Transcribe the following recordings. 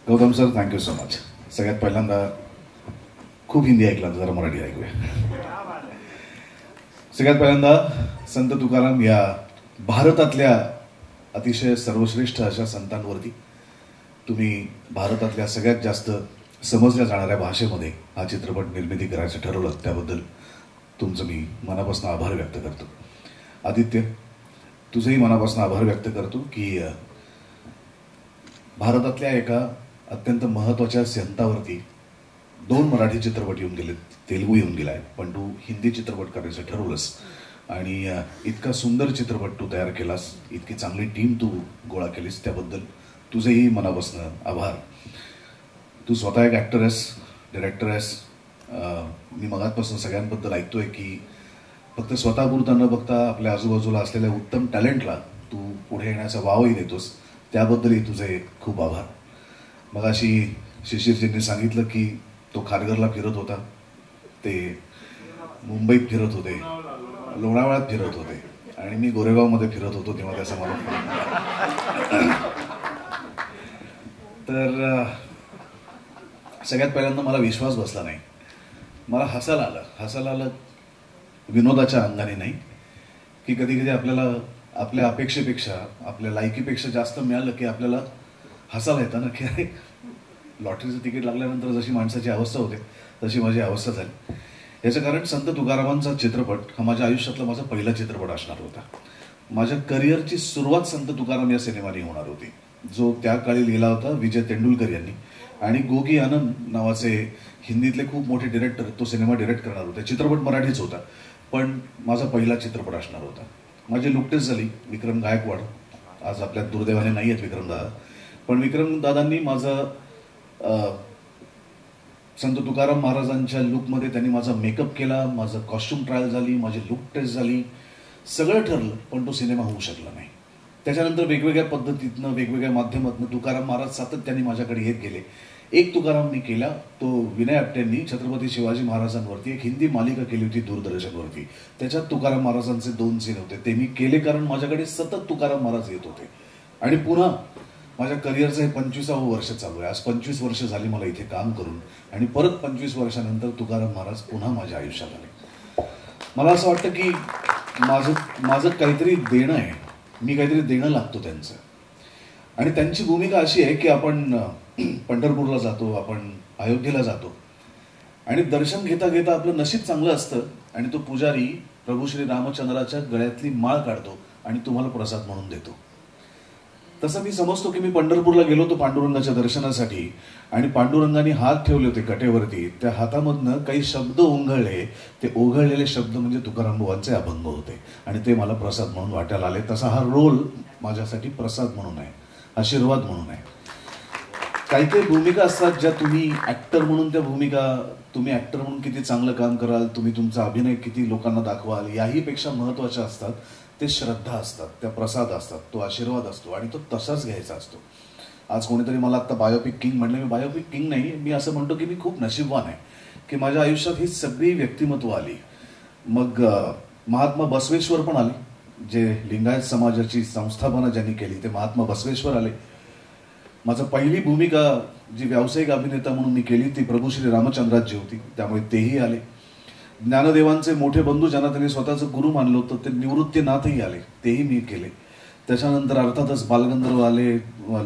Gautam sir, thank you so much. सगळ्यात पहिल्यांदा खूप हिंदी ऐकला, जरा मराठी ऐकूया. सगळ्यात पहिल्यांदा संत तुकाराम या भारतातल्या अतिशय सर्वश्रेष्ठ अशा संतांवरती तुम्ही भारतातल्या सगळ्यात जास्त समजल्या जाणाऱ्या भाषेमध्ये हा चित्रपट निर्मिती करायचं ठरवलं, त्याबद्दल तुमचं मी मनापासून आभार व्यक्त करतो. आदित्य, तुझंही मनापासून आभार व्यक्त करतो की भारतातल्या एका अत्यंत महत्त्वाच्या संतावरती 2 मराठी चित्रपट येऊन गेलेत, तेलुगू येऊन गेलाय, पण तू हिंदी चित्रपट करायचं ठरवलंस आणि इतका सुंदर चित्रपट तू तयार केलास, इतकी चांगली टीम तू गोळा केलीस, त्याबद्दल तुझेही मनापासून आभार. तू स्वतः एक ॲक्टर आहेस, डिरेक्टर आहेस. मी मगातपासून सगळ्यांबद्दल ऐकतोय की फक्त स्वतःपुरता न बघता आपल्या आजूबाजूला असलेल्या उत्तम टॅलेंटला तू पुढे येण्याचा वावही देतोस, त्याबद्दलही तुझे खूप आभार. मगाशी शिशिरजींनी सांगितलं की तो खारघरला फिरत होता, ते मुंबईत फिरत होते, लोणावळ्यात फिरत होते आणि मी गोरेगावमध्ये फिरत होतो, तेव्हा त्याचा मला तर सगळ्यात पहिल्यांदा मला विश्वास बसला नाही, मला हसायला आलं विनोदाच्या अंगाने नाही, की कधी कधी आपल्याला आपल्या अपेक्षेपेक्षा आपल्या लायकीपेक्षा जास्त मिळालं की आपल्याला हसायला येतं ना, की अरे लॉटरीचं तिकीट लागल्यानंतर जशी माणसाची अवस्था होते तशी माझी अवस्था झाली. याचं कारण संत तुकारामांचा चित्रपट हा माझ्या आयुष्यातला माझा पहिला चित्रपट असणार होता. माझ्या करिअरची सुरुवात संत तुकाराम या सिनेमाने होणार होती, जो त्या काळी लिहिला होता विजय तेंडुलकर यांनी, आणि गोगी आनंद नावाचे हिंदीतले खूप मोठे डिरेक्टर तो सिनेमा डिरेक्ट करणार होते. चित्रपट मराठीच होता, पण माझा पहिला चित्रपट असणार होता. माझी लुकटेच झाली. विक्रम गायकवाड आज आपल्या दुर्दैवाने नाही आहेत विक्रमदादा, पण विक्रमदादांनी माझं संत तुकाराम महाराजांच्या लुकमध्ये त्यांनी माझा मेकअप केला, माझं कॉस्ट्युम ट्रायल झाली, माझी लुक टेस्ट झाली, सगळं ठरलं, पण तो सिनेमा होऊ शकला नाही. त्याच्यानंतर वेगवेगळ्या पद्धतीतनं वेगवेगळ्या माध्यमातून तुकाराम महाराज सातत्याने माझ्याकडे येत गेले. एक तुकाराम मी केला, तो विनय आपटेंनी छत्रपती शिवाजी महाराजांवरती एक हिंदी मालिका केली होती दूरदर्शनवरती. त्याच्यात तुकाराम महाराजांचे 2 सीन होते, ते मी केले कारण माझ्याकडे सतत तुकाराम महाराज येत होते. आणि पुन्हा माझ्या करिअरचं हे 25वं वर्ष चालू आहे. आज 25 वर्ष झाली मला इथे काम करून, आणि परत 25 वर्षानंतर तुकाराम महाराज पुन्हा माझ्या आयुष्यात आले. मला असं वाटतं की माझं काहीतरी देणं आहे, मी काहीतरी देणं लागतो त्यांचं. आणि त्यांची भूमिका अशी आहे की आपण पंढरपूरला जातो, आपण अयोध्येला जातो, आणि दर्शन घेता घेता आपलं नशीब चांगलं असतं आणि तो पुजारी प्रभू श्री रामचंद्राच्या गळ्यातली माळ काढतो आणि तुम्हाला प्रसाद म्हणून देतो. तसं मी समजतो की मी पंढरपूरला गेलो होतो पांडुरंगाच्या दर्शनासाठी, आणि पांडुरंगाने हात ठेवले होते कटेवरती, त्या हातामधनं काही शब्द ओघळले, ते ओघळलेले शब्द म्हणजे तुकाराम बुवांचे अभंग होते, आणि ते मला प्रसाद म्हणून वाटायला आले. तसा हा रोल माझ्यासाठी प्रसाद म्हणून आहे, आशीर्वाद म्हणून आहे. काही काही भूमिका असतात ज्या तुम्ही ॲक्टर म्हणून, त्या भूमिका तुम्ही ॲक्टर म्हणून किती चांगलं काम कराल, तुम्ही तुमचा अभिनय किती लोकांना दाखवाल, याहीपेक्षा महत्त्वाच्या असतात ते श्रद्धा असतात, त्या प्रसाद असतात, तो आशीर्वाद असतो, आणि तो तसाच घ्यायचा असतो. आज कोणीतरी मला आत्ता बायोपिक किंग म्हणलं, मी बायोपिक किंग नाही, मी असं म्हणतो की मी खूप नशीबवान आहे की माझ्या आयुष्यात ही सगळी व्यक्तिमत्व आली. मग महात्मा बसवेश्वर पण आले, जे लिंगायत समाजाची संस्थापना ज्यांनी केली ते महात्मा बसवेश्वर आले. माझं पहिली भूमिका जी व्यावसायिक अभिनेता म्हणून मी केली ती प्रभू श्री रामचंद्राची होती, त्यामुळे तेही आले. ज्ञानदेवांचे मोठे बंधू ज्यांना त्यांनी स्वतःचं गुरु मानलं होतं ते निवृत्तीनाथही आले, तेही मी केले. त्याच्यानंतर अर्थातच बालगंधर्व आले,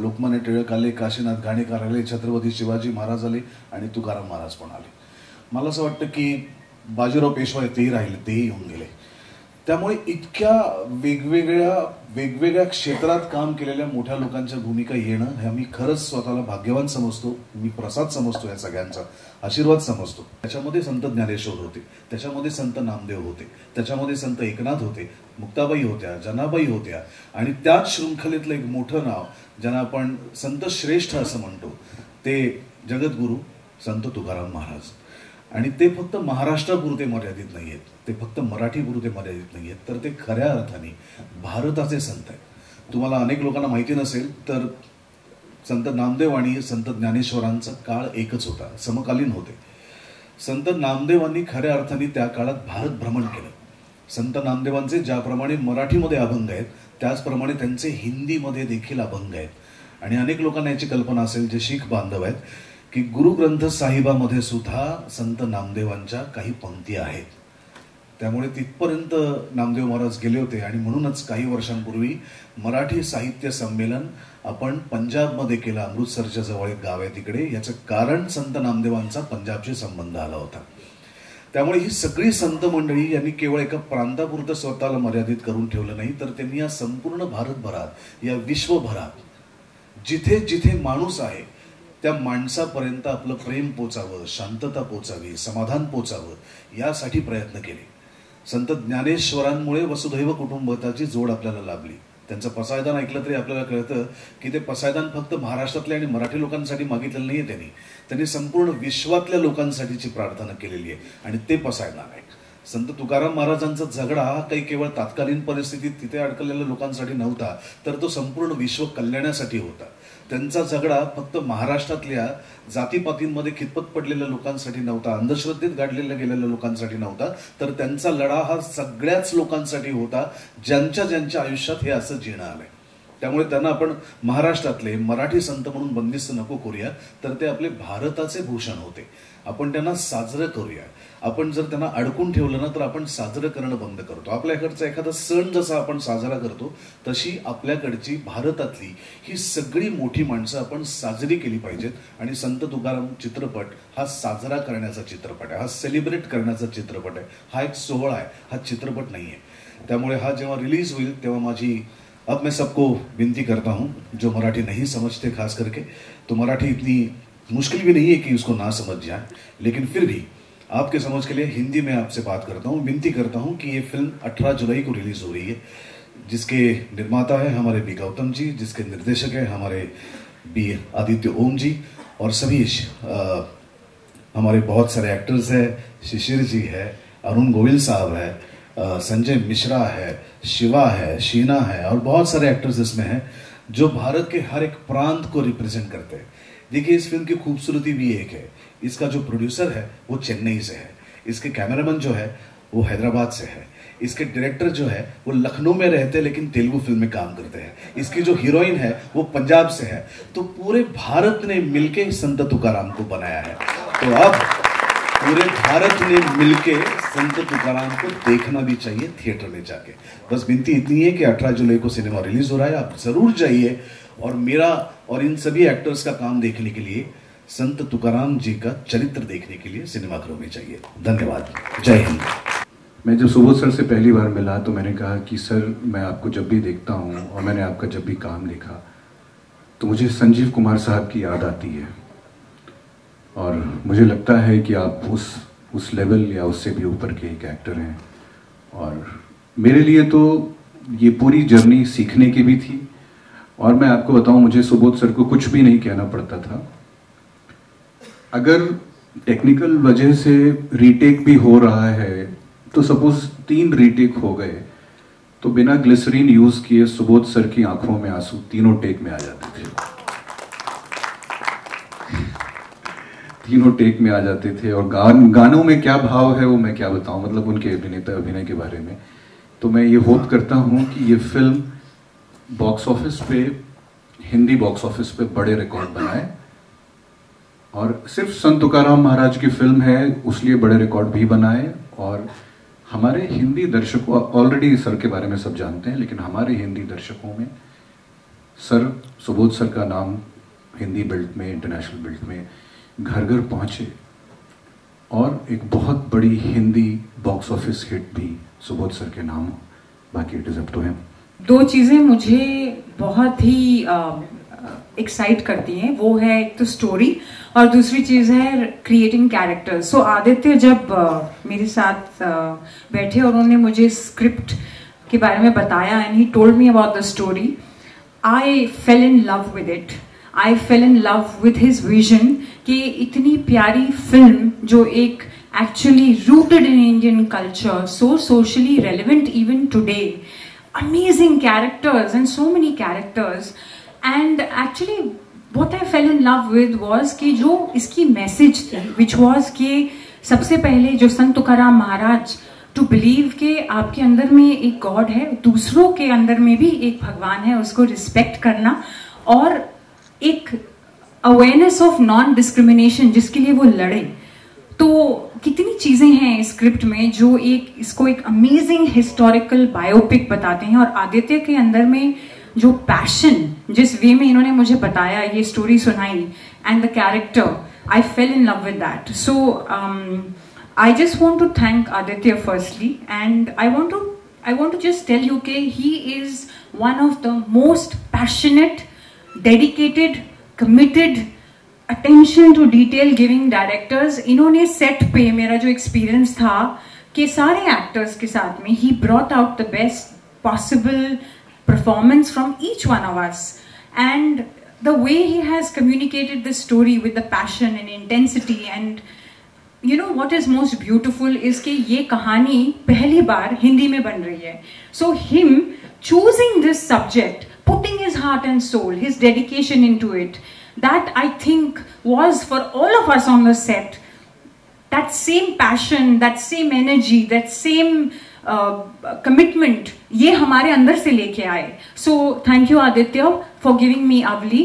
लोकमान्य टिळक आले, काशीनाथ घाणेकर आले, छत्रपती शिवाजी महाराज आले, आणि तुकाराम महाराज पण आले. मला असं वाटतं की बाजीराव पेशवा तेही राहिले, तेही येऊन गेले. त्यामुळे इतक्या वेगवेगळ्या क्षेत्रात काम केलेल्या मोठ्या लोकांच्या भूमिका येणं हे मी खरंच स्वतःला भाग्यवान समजतो, मी प्रसाद समजतो, या सगळ्यांचा आशीर्वाद समजतो. त्याच्यामध्ये संत ज्ञानेश्वर होते, त्याच्यामध्ये संत नामदेव होते, त्याच्यामध्ये संत एकनाथ होते, मुक्ताबाई होत्या, जनाबाई होत्या, आणि त्याच शृंखलेतलं एक मोठं नाव ज्यांना आपण संत श्रेष्ठ असं म्हणतो ते जगद्गुरू संत तुकाराम महाराज. आणि ते फक्त महाराष्ट्रापुरते मर्यादित नाही आहेत, ते फक्त मराठीपुरते मर्यादित नाही आहेत, तर ते खऱ्या अर्थाने भारताचे संत आहेत. तुम्हाला अनेक लोकांना माहिती नसेल तर संत नामदेव आणि संत ज्ञानेश्वरांचा काळ एकच होता, समकालीन होते. संत नामदेवांनी खऱ्या अर्थाने त्या काळात भारत भ्रमण केलं. संत नामदेवांचे ज्याप्रमाणे मराठीमध्ये अभंग आहेत त्याचप्रमाणे त्यांचे हिंदीमध्ये देखील अभंग आहेत, आणि अनेक लोकांना याची कल्पना असेल जे शीख बांधव आहेत की गुरु ग्रंथ साहिबामध्ये सुद्धा संत नामदेवांच्या काही पंक्ती आहेत. त्यामुळे तिथपर्यंत नामदेव महाराज गेले होते आणि म्हणूनच काही वर्षांपूर्वी मराठी साहित्य संमेलन आपण पंजाबमध्ये केलं. अमृतसरच्या जवळ एक गाव आहे तिकडे. याचं कारण संत नामदेवांचा पंजाबशी संबंध आला होता. त्यामुळे ही सगळी संत मंडळी यांनी केवळ एका प्रांतापुरतं स्वतःला मर्यादित करून ठेवलं नाही, तर त्यांनी या संपूर्ण भारतभरात, या विश्वभरात जिथे जिथे माणूस आहे त्या माणसापर्यंत आपलं प्रेम पोचावं, शांतता पोचावी, समाधान पोचावं यासाठी प्रयत्न केले. संत ज्ञानेश्वरांमुळे वसुधैव कुटुंबकाची जोड आपल्याला लाभली. त्यांचं पसायदान ऐकलं तरी आपल्याला कळतं की ते पसायदान फक्त महाराष्ट्रातल्या आणि मराठी लोकांसाठी मागितलेलं नाहीये. त्यांनी संपूर्ण विश्वातल्या लोकांसाठीची प्रार्थना केलेली आहे आणि ते पसायदान आहे. संत तुकाराम महाराजांचा झगडा हा काही केवळ तात्कालीन परिस्थितीत तिथे अडकलेल्या लोकांसाठी नव्हता, तर तो संपूर्ण विश्व कल्याणासाठी होता. त्यांचा झगडा फक्त महाराष्ट्रातल्या जातीपातींमध्ये खितपत पडलेल्या लोकांसाठी नव्हता, अंधश्रद्धेत गाडलेल्या गेलेल्या लोकांसाठी नव्हता, तर त्यांचा लढा हा सगळ्याच लोकांसाठी होता ज्यांच्या ज्यांच्या आयुष्यात हे असं जीणं आलंय. त्यामुळे त्यांना आपण महाराष्ट्रातले मराठी संत म्हणून बंदिस्त नको करूया, तर ते आपले भारताचे भूषण होते. आपण त्यांना साजरं करूया. आपण जर त्यांना अडकून ठेवलं ना तर आपण साजरं करणं बंद करतो. आपल्याकडचा एखादा सण जसा आपण साजरा करतो तशी आपल्याकडची भारतातली ही सगळी मोठी माणसं आपण साजरी केली पाहिजेत. आणि संत तुकाराम चित्रपट हा साजरा करण्याचा चित्रपट आहे, हा सेलिब्रेट करण्याचा चित्रपट आहे, हा एक सोहळा आहे, हा चित्रपट नाही आहे. त्यामुळे हा जेव्हा रिलीज होईल तेव्हा माझी अब मैं सबको विनती करता हूँ जो मराठी नहीं समझते, खास करके तो मराठी इतनी मुश्किल भी नहीं है कि उसको ना समझ जाए, लेकिन फिर भी आपके समझ के लिए हिंदी में आपसे बात करता हूँ. विनती करता हूँ कि ये फिल्म 18 जुलाई को रिलीज हो रही है, जिसके निर्माता है हमारे बी गौतम जी, जिसके निर्देशक है हमारे बी आदित्य ओम जी, और सभी हमारे बहुत सारे एक्टर्स हैं. शिशिर जी है, अरुण गोविल साहब है, संजय मिश्रा है, शिवा है, शीना है, और बहुत सारे एक्टर्स इसमें हैं जो भारत के हर एक प्रांत को रिप्रेजेंट करते हैं. देखिए, इस फिल्म की खूबसूरती भी एक है, इसका जो प्रोड्यूसर है वो चेन्नई से है, इसके कैमरामैन जो है वो हैदराबाद से है, इसके डायरेक्टर जो है वो लखनऊ में रहते हैं लेकिन तेलुगु फिल्म में काम करते हैं, इसकी जो हीरोइन है वो पंजाब से है. तो पूरे भारत ने मिलके संत तुकाराम को बनाया है. तो अब पूरे भारत ने मिलके संत तुकाराम को देखना भी चाहिए थिएटर में जाके. बस विनती इतनी है कि 18 जुलाई को सिनेमा रिलीज हो रहा है, आप जरूर जाइए और मेरा और इन सभी एक्टर्स का काम देखने के लिए, संत तुकाराम जी का चरित्र देखने के लिए सिनेमाघरों में जाइए. धन्यवाद. जय हिंद. मैं जब सुबोध सर से पहली बार मिला तो मैंने कहा कि सर, मैं आपको जब भी देखता हूँ और मैंने आपका जब भी काम देखा तो मुझे संजीव कुमार साहब की याद आती है, और मुझे लगता है कि आप उस लेवल या उससे भी ऊपर के एक एक्टर हैं. और मेरे लिए तो ये पूरी जर्नी सीखने की भी थी. और मैं आपको बताऊं, मुझे सुबोध सर को कुछ भी नहीं कहना पड़ता था. अगर टेक्निकल वजह से रीटेक भी हो रहा है तो सपोज 3 रीटेक हो गए तो बिना ग्लिसरीन यूज किए सुबोध सर की आंखों में आंसू तीनों टेक में आ जाते थे. तीनों टेक में आ जाते थे. और गानों में क्या भाव है वो मैं क्या बताऊं, मतलब उनके अभिनय के बारे में. तो मैं ये होप करता हूं कि ये फिल्म बॉक्स ऑफिस पे, हिंदी बॉक्स ऑफिस पे बड़े रिकॉर्ड बनाए. और सिर्फ संत तुकाराम महाराज की फिल्म है उसलिए बड़े रिकॉर्ड भी बनाए. और हमारे हिंदी दर्शकों, ऑलरेडी सर के बारे में सब जानते हैं, लेकिन हमारे हिंदी दर्शकों में सर, सुबोध सर का नाम हिंदी बेल्ट में, इंटरनेशनल बेल्ट में घर घर पहुंचे और एक बहुत बड़ी हिंदी बॉक्स ऑफिस हिट भी सुबोध सर के नाम हो. बाकी it is up to him. 2 चीज़ें मुझे बहुत ही एक्साइट करती हैं. वो है एक तो स्टोरी और दूसरी चीज़ है क्रिएटिंग कैरेक्टर्स. सो आदित्य जब मेरे साथ बैठे और उन्होंने मुझे स्क्रिप्ट के बारे में बताया and he told me about the story, I fail in love with it. I fail in love with his vision कि इतनी प्यारी फिल्म जो एक actually rooted in Indian culture, so socially relevant even today, amazing characters and so many characters. And actually what I fell in love with was कि जो इसकी message थी, which was कि सबसे पहले जो संत तुकाराम महाराज to believe कि आपके अंदर में एक God है, दूसरों के अंदर में भी एक भगवान है, उसको respect करना. और एक अवेयरनेस ऑफ नॉन डिस्क्रिमिनेशन जिसके लिए वो लड़े। तो कितनी चीजें हैं स्क्रिप्ट में जो इसको एक अमेजिंग हिस्टोरिकल बायोपिक बताते हैं, और आदित्य के अंदर में जो पैशन, जिस वे में इन्होंने मुझे बताया, ये स्टोरी सुनाई, and the character, I fail in love with that. So I just want to thank Aditya firstly, and I want to just tell you that he is one of the most passionate, dedicated, committed, attention to detail giving directors. इन्होंने set पे मेरा जो experience था कि सारे actors के साथ में he brought out the best possible performance from each one of us, and the way he has communicated the story with the passion and intensity, and you know what is most beautiful is कि ये कहानी पहली बार हिंदी में बन रही है. So him choosing this subject, putting his heart and soul, his dedication into it, that I think was for all of us on the set, that same passion, that same energy, that same commitment, ये हमारे अंदर से लेके आए. So thank you Aditya for giving me Avli.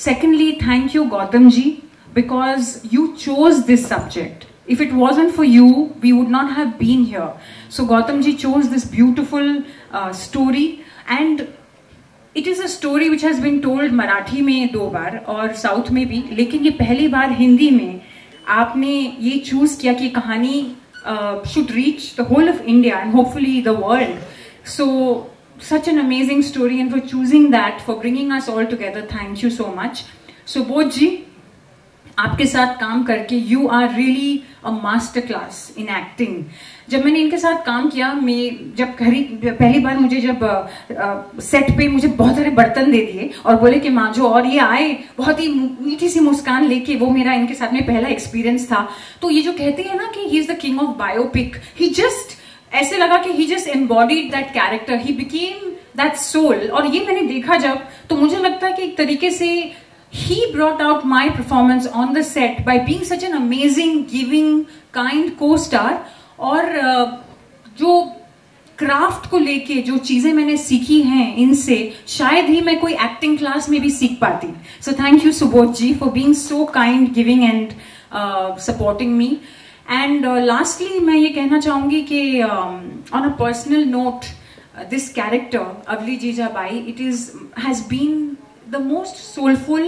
Secondly, thank you Gautam ji, because you chose this subject. If it wasn't for you, we would not have been here. So Gautam ji chose this beautiful story, and it is a story which has been told Marathi में 2 बार और South में भी, लेकिन ये पहली बार हिंदी में आपने ये choose किया कि कहानी should reach the whole of India and hopefully the world. So such an amazing story, and for choosing that, for bringing us all together, thank you so much. Subodh ji, आपके साथ काम करके you are really a master class in acting. जब मैंने इनके साथ काम किया, मैं जब पहली बार मुझे जब सेट पे मुझे बहुत सारे बर्तन दे दिए और बोले कि मांझो, और ये आए बहुत ही मीठी सी मुस्कान लेके, वो मेरा इनके साथ में पहला एक्सपीरियंस था. तो ये जो कहते हैं ना कि he is the king of biopic, he just ऐसे लगा कि he just embodied that character, he became that soul. और ये मैंने देखा जब, तो मुझे लगता है कि एक तरीके से he brought out my performance on the set by being such an amazing, giving, kind co-star. और जो क्राफ्ट को लेके जो चीजें मैंने सीखी हैं इनसे, शायद ही मैं कोई एक्टिंग क्लास में भी सीख पाती. So thank you Subodh ji for being so kind, giving and supporting me. And lastly मैं ये कहना चाहूंगी कि on a personal note, this character Avli Jijabai, it has been the most soulful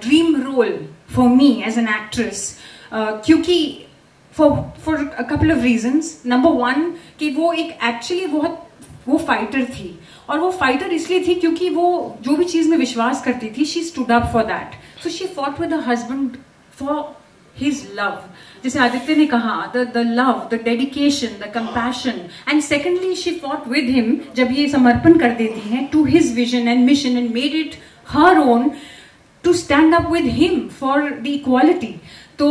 dream role for me as an actress, क्योंकि for a couple of reasons. Number one, कि वो एक actually वो फाइटर थी, और वो फाइटर इसलिए थी क्योंकि वो जो भी चीज में विश्वास करती थी, she stood up for that. So she fought with her husband for his love. जैसे आदित्य ने कहा, the love, the dedication, the compassion, and secondly she fought with him जब ये समर्पण कर देती हैं to his vision and mission, and made it her own to stand up with him for the equality. तो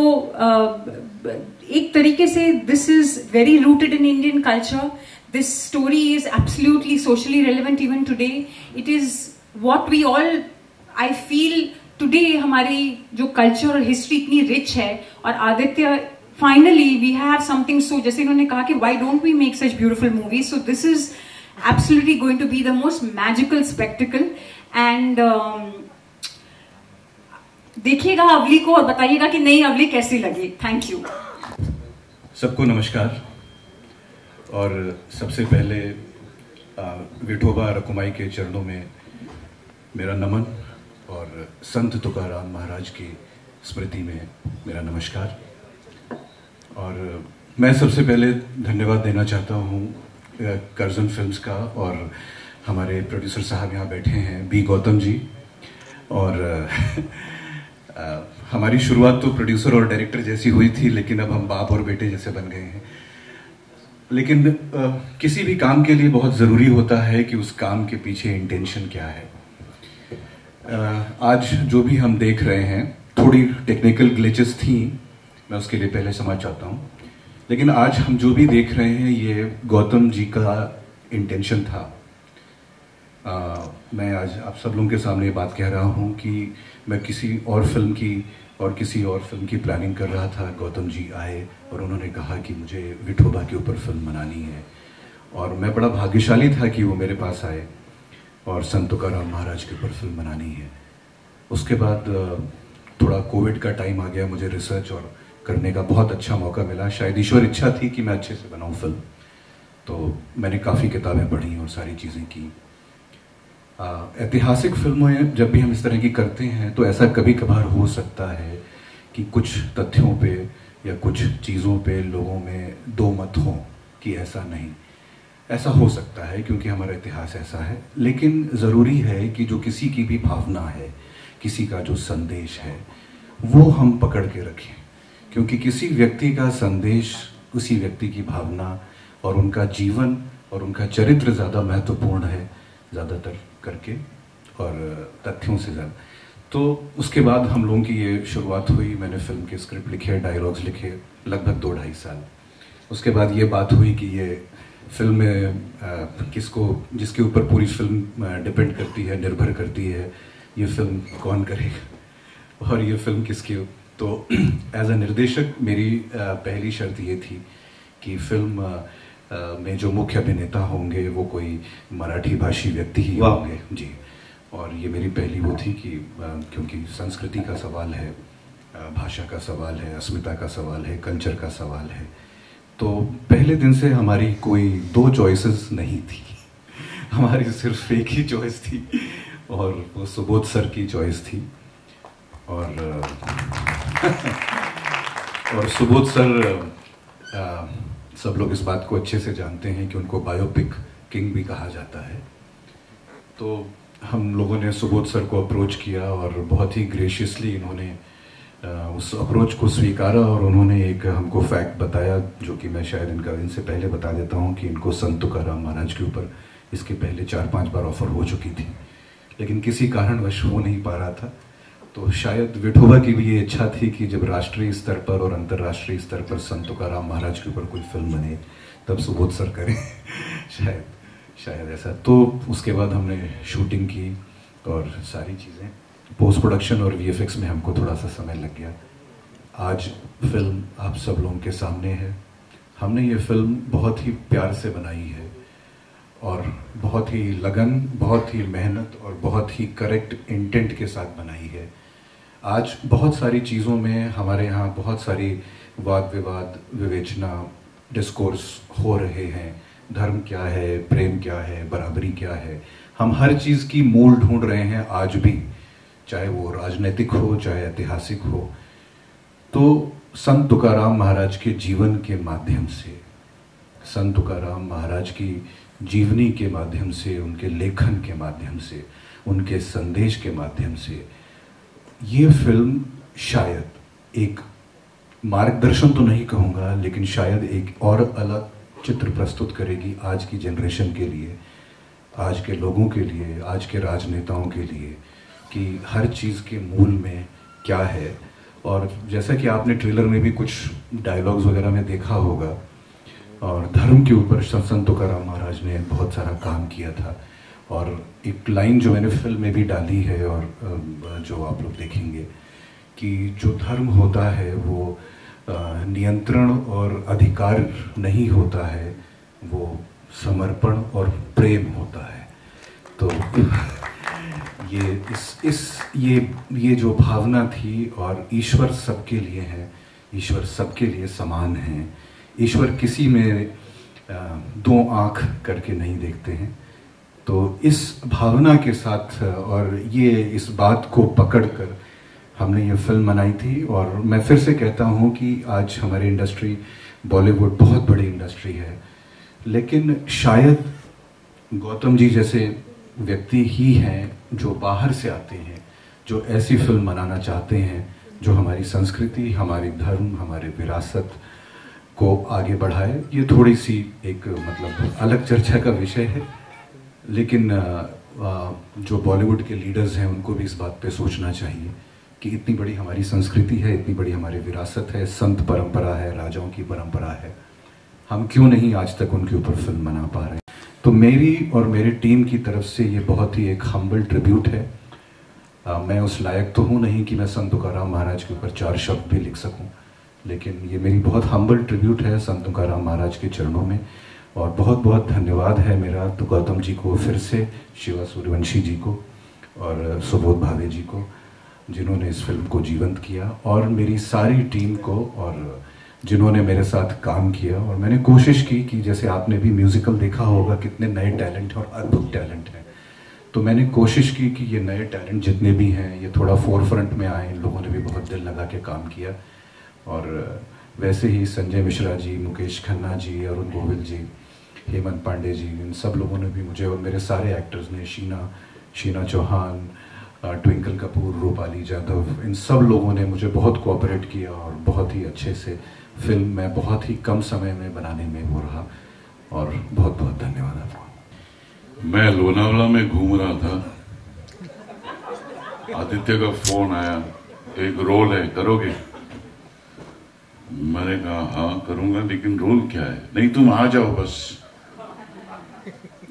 एक तरीके से this is very rooted in Indian culture. This story is absolutely socially relevant even today. It is what we all, I feel today, हमारी जो culture और history इतनी rich है, और Aditya finally we have something, so जैसे इन्होंने कहा कि why don't we make such beautiful movies. So this is absolutely going to be the most magical spectacle. And देखिएगा अवली को और बताइएगा कि नहीं अवली कैसी लगी. Thank you. सबको नमस्कार. और सबसे पहले विठोबा रकुमाई के चरणों में मेरा नमन, और संत तुकाराम महाराज की स्मृति में मेरा नमस्कार. और मैं सबसे पहले धन्यवाद देना चाहता हूँ कर्जन फिल्म्स का, और हमारे प्रोड्यूसर साहब यहाँ बैठे हैं, बी गौतम जी. और हमारी शुरुआत तो प्रोड्यूसर और डायरेक्टर जैसी हुई थी, लेकिन अब हम बाप और बेटे जैसे बन गए हैं. लेकिन किसी भी काम के लिए बहुत ज़रूरी होता है कि उस काम के पीछे इंटेंशन क्या है. आज जो भी हम देख रहे हैं, थोड़ी टेक्निकल ग्लिचेस थी, मैं उसके लिए पहले क्षमा चाहता हूँ, लेकिन आज हम जो भी देख रहे हैं ये गौतम जी का इंटेंशन था. मैं आज आप सब लोगों के सामने ये बात कह रहा हूँ कि मैं किसी और फिल्म की प्लानिंग कर रहा था. गौतम जी आए और उन्होंने कहा कि मुझे विठोबा के ऊपर फिल्म बनानी है, और मैं बड़ा भाग्यशाली था कि वो मेरे पास आए. और संत तुकाराम महाराज के ऊपर फिल्म बनानी है। उसके बाद थोड़ा कोविड का टाइम आ गया, मुझे रिसर्च और करने का बहुत अच्छा मौका मिला। शायद ईश्वर इच्छा थी कि मैं अच्छे से बनाऊं फिल्म, तो मैंने काफ़ी किताबें पढ़ी और सारी चीज़ें की। ऐतिहासिक फिल्में जब भी हम इस तरह की करते हैं तो ऐसा कभी कभार हो सकता है कि कुछ तथ्यों पे या कुछ चीज़ों पे लोगों में दो मत हों कि ऐसा नहीं, ऐसा हो सकता है क्योंकि हमारा इतिहास ऐसा है। लेकिन ज़रूरी है कि जो किसी की भी भावना है, किसी का जो संदेश है, वो हम पकड़ के रखें, क्योंकि किसी व्यक्ति का संदेश, उसी व्यक्ति की भावना और उनका जीवन और उनका चरित्र ज़्यादा महत्वपूर्ण है ज़्यादातर करके, और तथ्यों से ज़्यादा। तो उसके बाद हम लोगों की ये शुरुआत हुई। मैंने फिल्म के स्क्रिप्ट लिखे, डायलॉग्स लिखे, लगभग 2-2.5 साल। उसके बाद ये बात हुई कि ये फिल्म में जिसके ऊपर पूरी फिल्म डिपेंड करती है, निर्भर करती है, ये फिल्म कौन करेगा और ये फिल्म किसकी। तो एज अ निर्देशक मेरी पहली शर्त ये थी कि फिल्म में जो मुख्य अभिनेता होंगे वो कोई मराठी भाषी व्यक्ति ही होंगे जी। और ये मेरी पहली वो थी कि क्योंकि संस्कृति का सवाल है, भाषा का सवाल है, अस्मिता का सवाल है, कल्चर का सवाल है। तो पहले दिन से हमारी कोई 2 चॉइसेस नहीं थी, हमारी सिर्फ एक ही चॉइस थी और वो सुबोध सर की चॉइस थी। और सुबोध सर, सब लोग इस बात को अच्छे से जानते हैं कि उनको बायोपिक किंग भी कहा जाता है। तो हम लोगों ने सुबोध सर को अप्रोच किया और बहुत ही ग्रेशियसली इन्होंने उस अप्रोच को स्वीकारा और उन्होंने एक हमको फैक्ट बताया, जो कि मैं शायद इनसे पहले बता देता हूँ कि इनको संत तुकाराम महाराज के ऊपर इसके पहले 4-5 बार ऑफर हो चुकी थी, लेकिन किसी कारणवश हो नहीं पा रहा था। तो शायद विठोबा की भी ये इच्छा थी कि जब राष्ट्रीय स्तर पर और अंतर्राष्ट्रीय स्तर पर संत तुकाराम महाराज के ऊपर कोई फिल्म बने तब सुबोध सर करें शायद ऐसा। तो उसके बाद हमने शूटिंग की और सारी चीज़ें, पोस्ट प्रोडक्शन और वीएफएक्स में हमको थोड़ा सा समय लग गया। आज फिल्म आप सब लोगों के सामने है। हमने ये फिल्म बहुत ही प्यार से बनाई है और बहुत ही लगन, बहुत ही मेहनत और बहुत ही करेक्ट इंटेंट के साथ बनाई है। आज बहुत सारी चीज़ों में हमारे यहाँ बहुत सारी वाद विवाद, विवेचना, डिस्कोर्स हो रहे हैं। धर्म क्या है, प्रेम क्या है, बराबरी क्या है, हम हर चीज़ की मूल ढूंढ रहे हैं आज भी, चाहे वो राजनीतिक हो, चाहे ऐतिहासिक हो। तो संत तुकाराम महाराज के जीवन के माध्यम से, संत तुकाराम महाराज की जीवनी के माध्यम से, उनके लेखन के माध्यम से, उनके संदेश के माध्यम से ये फिल्म शायद एक मार्गदर्शन तो नहीं कहूँगा, लेकिन शायद एक और अलग चित्र प्रस्तुत करेगी आज की जनरेशन के लिए, आज के लोगों के लिए, आज के राजनेताओं के लिए, कि हर चीज़ के मूल में क्या है। और जैसा कि आपने ट्रेलर में भी कुछ डायलॉग्स वगैरह में देखा होगा, और धर्म के ऊपर संत तुकाराम महाराज ने बहुत सारा काम किया था। और एक लाइन जो मैंने फिल्म में भी डाली है और जो आप लोग देखेंगे कि जो धर्म होता है वो नियंत्रण और अधिकार नहीं होता है, वो समर्पण और प्रेम होता है। तो ये जो भावना थी, और ईश्वर सबके लिए है, ईश्वर सबके लिए समान है। ईश्वर किसी में 2 आँख करके नहीं देखते हैं। तो इस भावना के साथ और इस बात को पकड़कर हमने ये फिल्म बनाई थी। और मैं फिर से कहता हूँ कि आज हमारी इंडस्ट्री, बॉलीवुड बहुत बड़ी इंडस्ट्री है, लेकिन शायद गौतम जी जैसे व्यक्ति ही हैं जो बाहर से आते हैं, जो ऐसी फिल्म बनाना चाहते हैं जो हमारी संस्कृति, हमारी धर्म, हमारे विरासत को आगे बढ़ाए। ये थोड़ी सी एक मतलब अलग चर्चा का विषय है, लेकिन जो बॉलीवुड के लीडर्स हैं उनको भी इस बात पे सोचना चाहिए कि इतनी बड़ी हमारी संस्कृति है, इतनी बड़ी हमारी विरासत है, संत परंपरा है, राजाओं की परंपरा है, हम क्यों नहीं आज तक उनके ऊपर फिल्म बना पा रहे हैं। तो मेरी और मेरी टीम की तरफ से ये बहुत ही एक हम्बल ट्रिब्यूट है। मैं उस लायक तो हूँ नहीं कि मैं संत तुकाराम महाराज के ऊपर 4 शब्द भी लिख सकूँ, लेकिन ये मेरी बहुत हम्बल ट्रिब्यूट है संत तुकाराम महाराज के चरणों में। और बहुत बहुत धन्यवाद है मेरा तो गौतम जी को, फिर से शिवा सूर्यवंशी जी को और सुबोध भावे जी को, जिन्होंने इस फिल्म को जीवंत किया, और मेरी सारी टीम को, और जिन्होंने मेरे साथ काम किया। और मैंने कोशिश की कि जैसे आपने भी म्यूज़िकल देखा होगा कितने नए टैलेंट हैं और अद्भुत टैलेंट हैं, तो मैंने कोशिश की कि ये नए टैलेंट जितने भी हैं ये थोड़ा फोर फ्रंट में आए। इन लोगों ने भी बहुत दिल लगा के काम किया। और वैसे ही संजय मिश्रा जी, मुकेश खन्ना जी, अरुण गोविल जी, हेमंत पांडे जी, इन सब लोगों ने भी मुझे, और मेरे सारे एक्टर्स ने, शीना चौहान, ट्विंकल कपूर, रूपाली जाधव, इन सब लोगों ने मुझे बहुत कोऑपरेट किया और बहुत ही अच्छे से फिल्म मैं बहुत ही कम समय में बनाने में वो रहा। और बहुत बहुत धन्यवाद आपको। मैं लोनावला में घूम रहा था, आदित्य का फोन आया, एक रोल है, करोगे? मैंने कहा हाँ करूंगा, लेकिन रोल क्या है? नहीं तुम आ जाओ बस,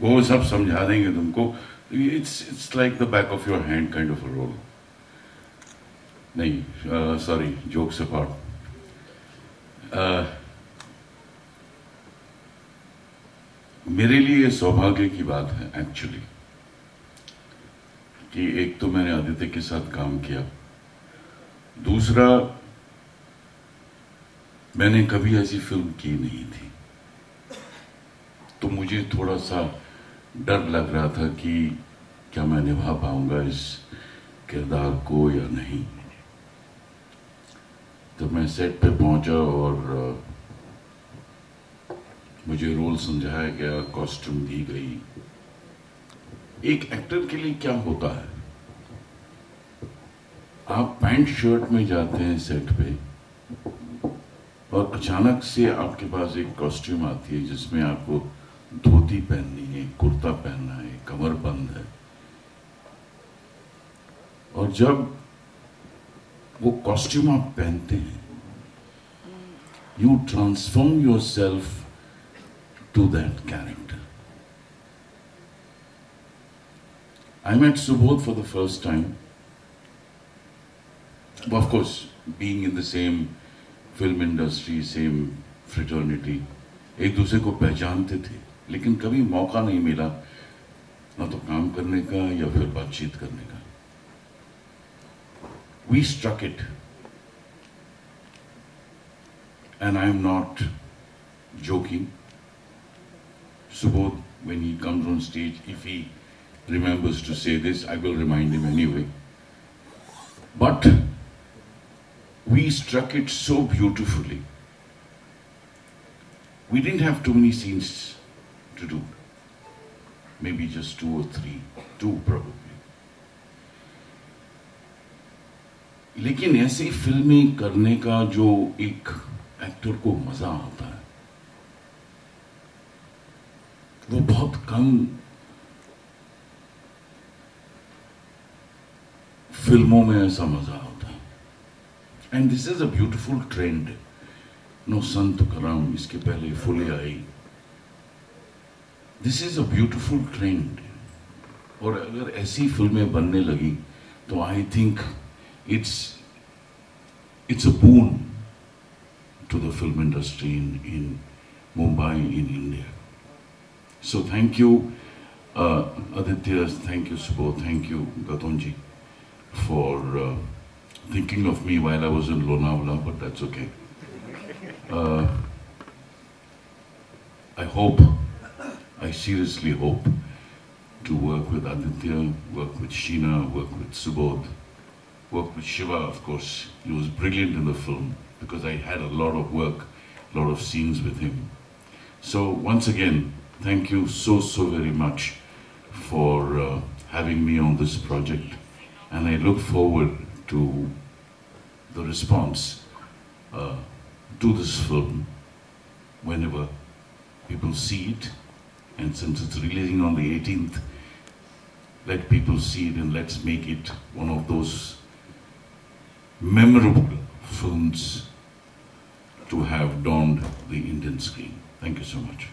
वो सब समझा देंगे तुमको। It's like the back of your hand kind of a role. नहीं, sorry, jokes apart. मेरे लिए ये सौभाग्य की बात है एक्चुअली कि एक तो मैंने आदित्य के साथ काम किया, दूसरा मैंने कभी ऐसी फिल्म की नहीं थी, तो मुझे थोड़ा सा डर लग रहा था कि क्या मैं निभा पाऊंगा इस किरदार को या नहीं। जब मैं सेट पे पहुंचा और मुझे रोल समझाया गया, कॉस्ट्यूम दी गई, एक एक्टर के लिए क्या होता है, आप पैंट शर्ट में जाते हैं सेट पे और अचानक से आपके पास एक कॉस्ट्यूम आती है जिसमें आपको धोती पहननी है, कुर्ता पहनना है, कमर बंद है, और जब वो कॉस्ट्यूम आप पहनते हैं, you transform yourself to that character. I met Subodh for the first time, of course being in the same film industry, same fraternity, एक दूसरे को पहचानते थे, लेकिन कभी मौका नहीं मिला ना तो काम करने का या फिर बातचीत करने का। We struck it, and I am not joking. Subodh, when he comes on stage, if he remembers to say this, I will remind him anyway. But we struck it so beautifully. We didn't have too many scenes to do, maybe just 2 or 3, 2 probably. लेकिन ऐसी फिल्में करने का जो एक actor को मजा आता है, वो बहुत कम फिल्मों में ऐसा मजा आता है। And this is a beautiful trend. No संत करम, इसके पहले फुले आई, this is a beautiful trend. और अगर ऐसी फिल्में बनने लगी तो I think it's a boon to the film industry in Mumbai, in India. So thank you Aditya, thank you Subodh, thank you Gatonji for thinking of me while I was in Lonavala, but that's okay. I seriously hope to work with Aditya, work with Sheena, work with Subodh, work with Shiva, of course. He was brilliant in the film because I had a lot of work, a lot of scenes with him. So once again, thank you so very much for having me on this project, and I look forward to the response to this film whenever people see it. And since it's releasing on the 18th, let people see it and let's make it one of those memorable films to have donned the Indian screen. Thank you so much.